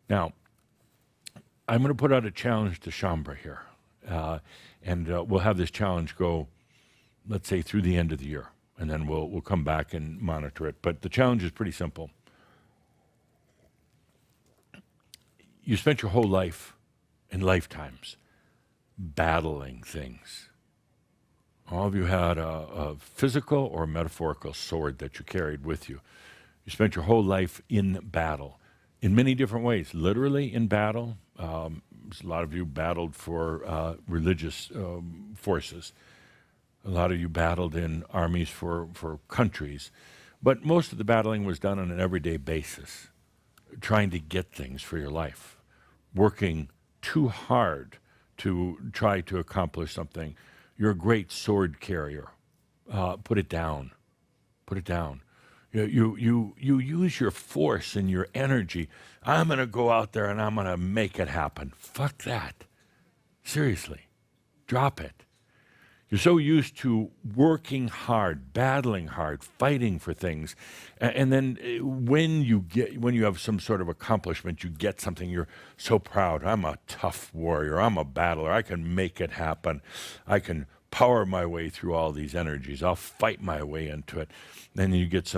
Now, I'm going to put out a challenge to Shambra here. And we'll have this challenge go, let's say, through the end of the year. And then we'll come back and monitor it. But the challenge is pretty simple. You spent your whole life and lifetimes battling things. All of you had a physical or metaphorical sword that you carried with you. You spent your whole life in battle in many different ways. Literally in battle. A lot of you battled for religious forces. A lot of you battled in armies for countries. But most of the battling was done on an everyday basis, trying to get things for your life, working too hard to try to accomplish something. You're a great sword carrier. Put it down. Put it down. You use your force and your energy. I'm going to go out there and I'm going to make it happen. Fuck that. Seriously. Drop it. You're so used to working hard, battling hard, fighting for things. And then when you have some sort of accomplishment, you get something, you're so proud. I'm a tough warrior. I'm a battler. I can make it happen. I can power my way through all these energies. I'll fight my way into it. Then you get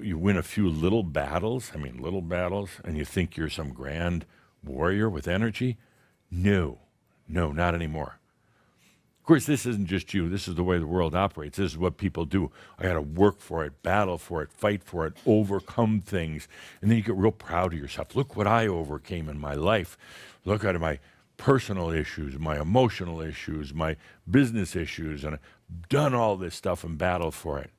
you win a few little battles, and you think you're some grand warrior with energy. No, not anymore. Of course, this isn't just you. This is the way the world operates. This is what people do. I got to work for it, battle for it, fight for it, overcome things. And then you get real proud of yourself. Look what I overcame in my life. Look at my personal issues, my emotional issues, my business issues, and I've done all this stuff and battled for it.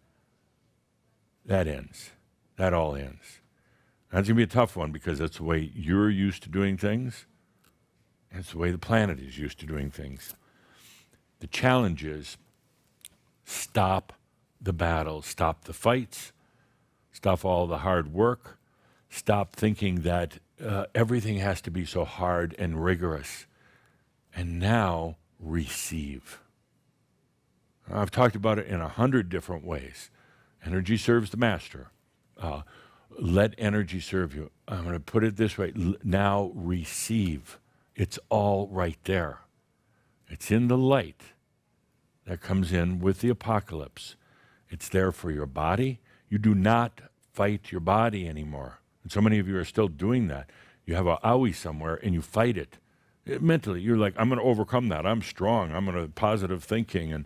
That ends. That all ends. That's going to be a tough one because that's the way you're used to doing things. And it's the way the planet is used to doing things. The challenge is stop the battle, stop the fights, stop all the hard work, stop thinking that everything has to be so hard and rigorous, and now receive. I've talked about it in 100 different ways. Energy serves the master. Let energy serve you. I'm going to put it this way. Now receive. It's all right there. It's in the light that comes in with the apocalypse. It's there for your body. You do not fight your body anymore. And so many of you are still doing that. You have a owie somewhere and you fight it. Mentally, you're like, I'm going to overcome that. I'm strong. I'm going to positive thinking. And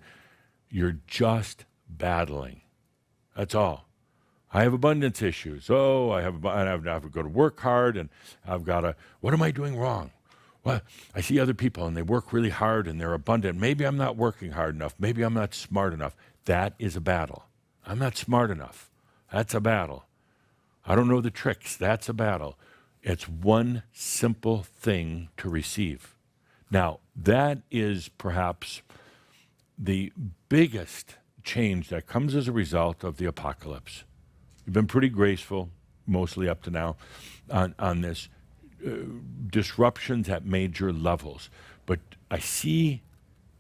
you're just battling. That's all. I have abundance issues. I have to go to work hard and I've got to, what am I doing wrong? Well, I see other people and they work really hard and they're abundant. Maybe I'm not working hard enough. Maybe I'm not smart enough. That is a battle. I'm not smart enough. That's a battle. I don't know the tricks. That's a battle. It's one simple thing to receive. Now, that is perhaps the biggest change that comes as a result of the apocalypse. You've been pretty graceful, mostly up to now, on this. Disruptions at major levels. But I see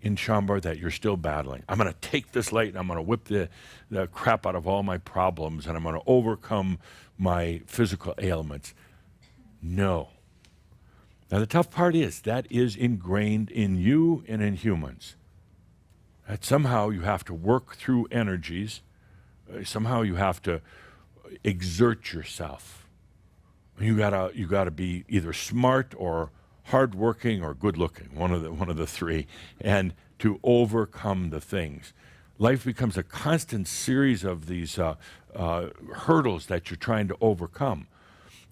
in Shambhar that you're still battling. I'm going to take this light and I'm going to whip the crap out of all my problems and I'm going to overcome my physical ailments. No. Now the tough part is that is ingrained in you and in humans. That somehow you have to work through energies. Somehow you have to exert yourself. You gotta be either smart or hardworking or good-looking, one of the three, and to overcome the things. Life becomes a constant series of these hurdles that you're trying to overcome,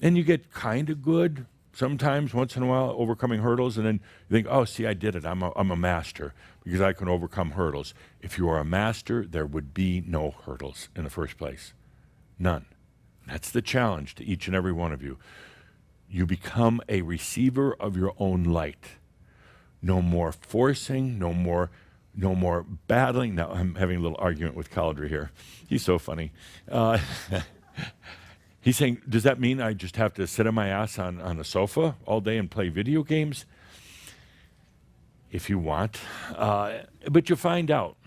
and you get kind of good sometimes, once in a while, overcoming hurdles, and then you think, oh, see, I did it. I'm a master because I can overcome hurdles. If you are a master, there would be no hurdles in the first place, none. That's the challenge to each and every one of you. You become a receiver of your own light. No more forcing, no more battling. Now, I'm having a little argument with Caldry here. He's so funny. He's saying, does that mean I just have to sit on my ass on a sofa all day and play video games? If you want. But you find out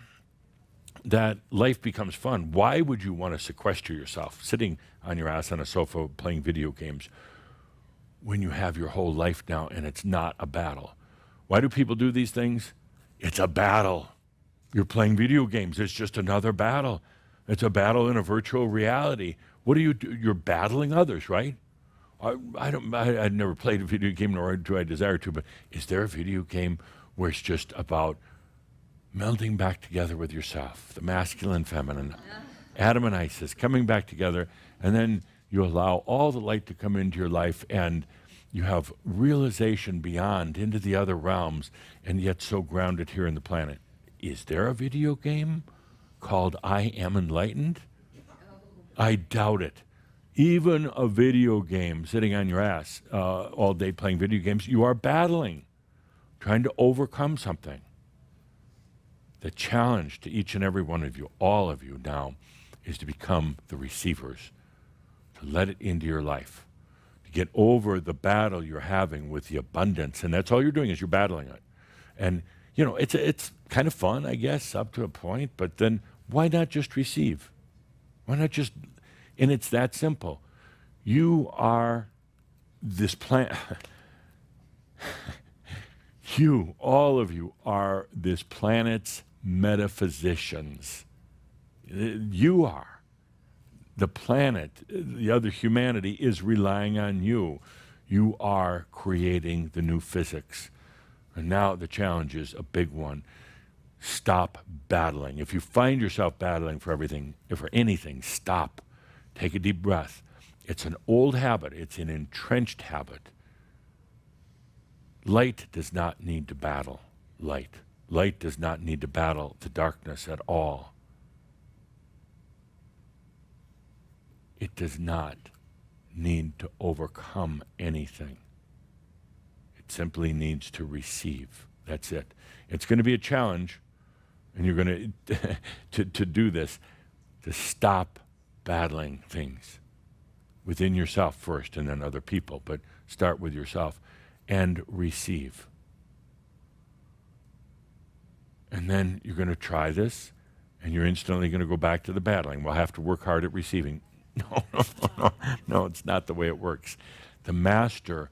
that life becomes fun. Why would you want to sequester yourself, sitting on your ass on a sofa playing video games? when you have your whole life now and it's not a battle. Why do people do these things? It's a battle. You're playing video games. It's just another battle. It's a battle in a virtual reality. What do you do? You're battling others, right? I've never played a video game, nor do I desire to, but is there a video game where it's just about melding back together with yourself, the masculine, feminine, Adam and Isis, coming back together, and then you allow all the light to come into your life, and you have realization beyond into the other realms, and yet so grounded here in the planet. Is there a video game called I Am Enlightened? I doubt it. Even a video game, sitting on your ass all day playing video games, you are battling, trying to overcome something. The challenge to each and every one of you, all of you now, is to become the receivers, to let it into your life, to get over the battle you're having with the abundance. And that's all you're doing is you're battling it. And, you know, it's kind of fun, I guess, up to a point, but then why not just receive? Why not just, and it's that simple. You are this planet, you, all of you, are this planet's metaphysicians. You are. The planet, the other humanity is relying on you. You are creating the new physics. And now the challenge is a big one. Stop battling. If you find yourself battling for everything, for anything, stop. Take a deep breath. It's an old habit. It's an entrenched habit. Light does not need to battle light. Light does not need to battle the darkness at all. It does not need to overcome anything. It simply needs to receive. That's it. It's going to be a challenge, and you're going to do this, to stop battling things within yourself first and then other people, but start with yourself and receive. And then you're going to try this, and you're instantly going to go back to the battling. We'll have to work hard at receiving. No, it's not the way it works. The master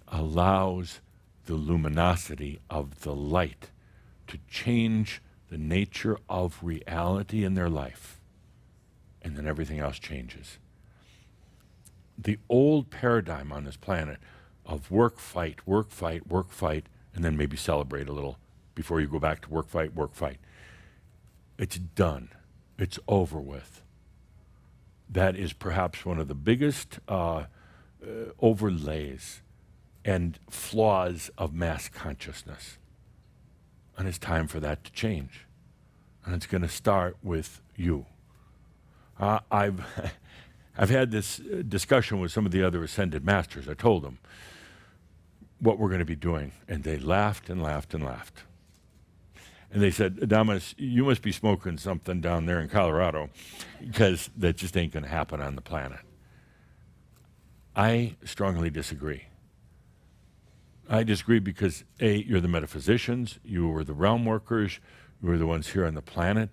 allows the luminosity of the light to change the nature of reality in their life, and then everything else changes. The old paradigm on this planet of work, fight, and then maybe celebrate a little before you go back to work, fight. It's done. It's over with. That is perhaps one of the biggest overlays and flaws of mass consciousness. And it's time for that to change. And it's going to start with you. I've had this discussion with some of the other ascended masters. I told them what we're going to be doing, and they laughed and laughed and laughed. And they said, Adamus, you must be smoking something down there in Colorado, because that just ain't going to happen on the planet. I strongly disagree. I disagree because, A, you're the metaphysicians, you were the realm workers, you were the ones here on the planet.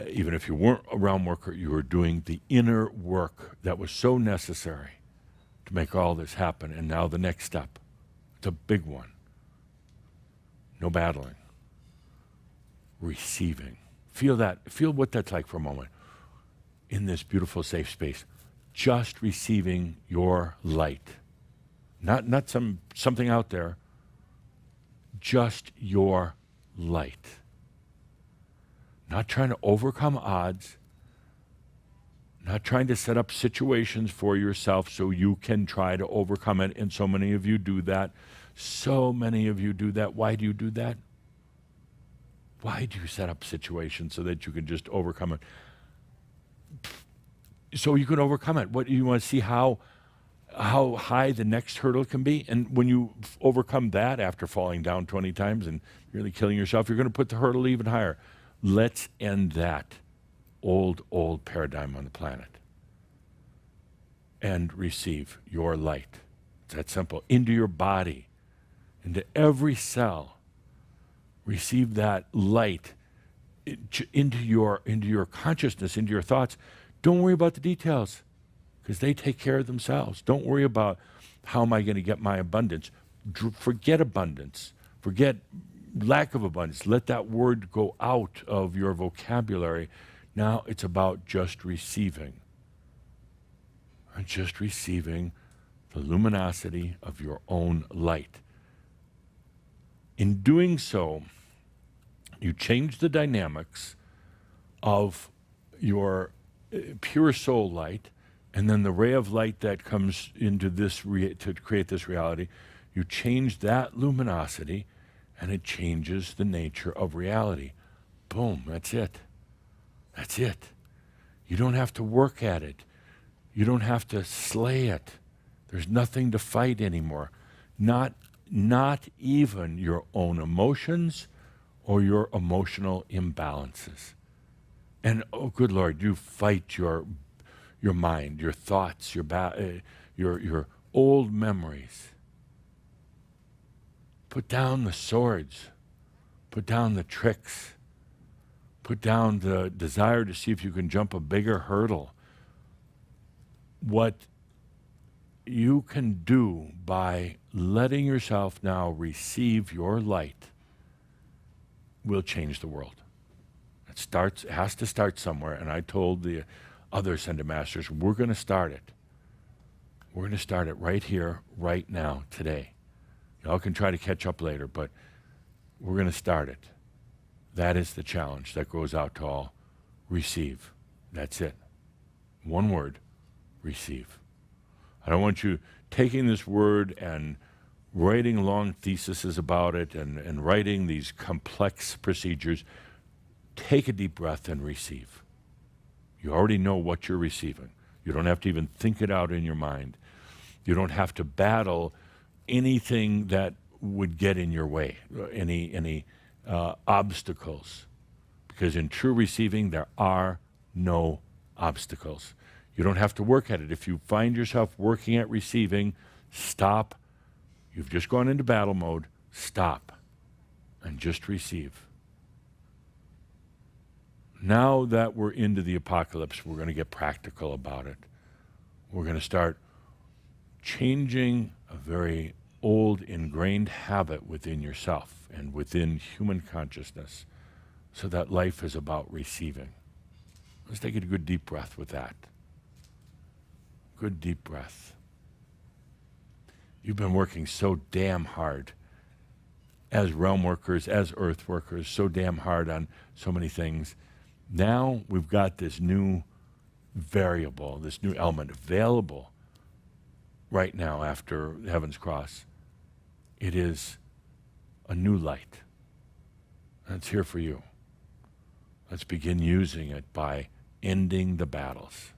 Even if you weren't a realm worker, you were doing the inner work that was so necessary to make all this happen. And now the next step, it's a big one. No battling. Receiving. Feel that. Feel what that's like for a moment. In this beautiful, safe space, just receiving your light. Not something out there. Just your light. Not trying to overcome odds. Not trying to set up situations for yourself so you can try to overcome it. And so many of you do that. So many of you do that. Why do you do that? Why do you set up situations so that you can just overcome it? So you can overcome it. What you want to see how high the next hurdle can be? And when you overcome that after falling down 20 times and really killing yourself, you're going to put the hurdle even higher. Let's end that old paradigm on the planet and receive your light. It's that simple. Into your body, into every cell. Receive that light into your consciousness, into your thoughts. Don't worry about the details, because they take care of themselves. Don't worry about How am I going to get my abundance? Forget abundance. Forget lack of abundance. Let that word go out of your vocabulary. Now it's about just receiving. And just receiving the luminosity of your own light. In doing so, you change the dynamics of your pure soul light, and then the ray of light that comes into this to create this reality, you change that luminosity, and it changes the nature of reality. Boom, that's it. That's it. You don't have to work at it. You don't have to slay it. There's nothing to fight anymore. Not even your own emotions or your emotional imbalances. And oh, good Lord, you fight your mind, your thoughts, your old memories. Put down the swords. Put down the tricks. Put down the desire to see if you can jump a bigger hurdle. What you can do by letting yourself now receive your light will change the world. It has to start somewhere, and I told the other Ascended Masters, we're going to start it. We're going to start it right here, right now, today. Y'all can try to catch up later, but we're going to start it. That is the challenge that goes out to all. Receive. That's it. One word, receive. I don't want you taking this word and writing long theses about it and writing these complex procedures. Take a deep breath and receive. You already know what you're receiving. You don't have to even think it out in your mind. You don't have to battle anything that would get in your way, any obstacles. Because in true receiving, there are no obstacles. You don't have to work at it. If you find yourself working at receiving, stop. You've just gone into battle mode. Stop and just receive. Now that we're into the apocalypse, we're going to get practical about it. We're going to start changing a very old ingrained habit within yourself and within human consciousness so that life is about receiving. Let's take a good deep breath with that. Good deep breath. You've been working so damn hard as realm workers, as earth workers, so damn hard on so many things. Now we've got this new variable, this new element available right now after Heaven's Cross. It is a new light. And it's here for you. Let's begin using it by ending the battles.